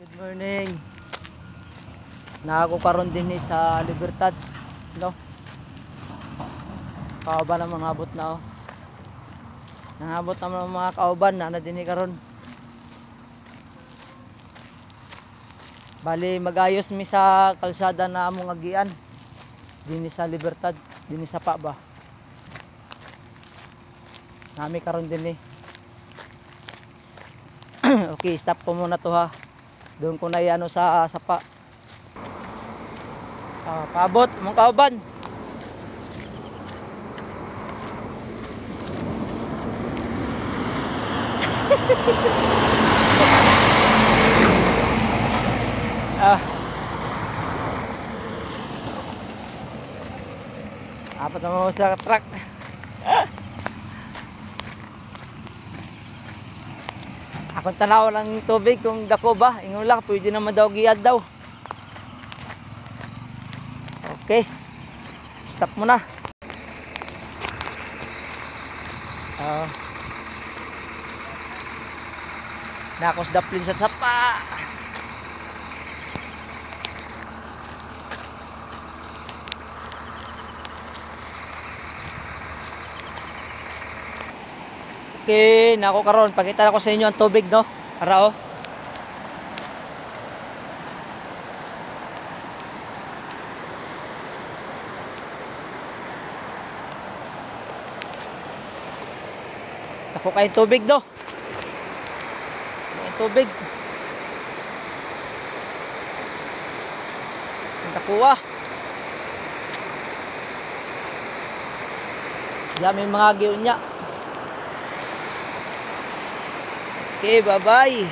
Good morning. Naako karon din ni sa Libertad, no? Kauban ang mga abot na oh. Nangabot naman ang mga kauban na din ni karon. Bali magayos mi sa kalsada na among agian. Dinhi sa Libertad, dinhi sa pa ba. Nami karon din ni. Okay, stop ko muna to ha. Doon ko na iano sa sapa. Paabot mong kauban. Apat na mo sa truck. Akong tanaw lang tubig kung dako ba, ingon lang pwede naman daw giyad daw. Okay. Stop mo na. Nakos daplin sa sapa. Okay, nako karon pakita ko sa inyo ang tubig, no? Para oh. Ako kay tubig, no? May tubig. Ang takuha. Diyan may mga giunya. Okay, bye-bye.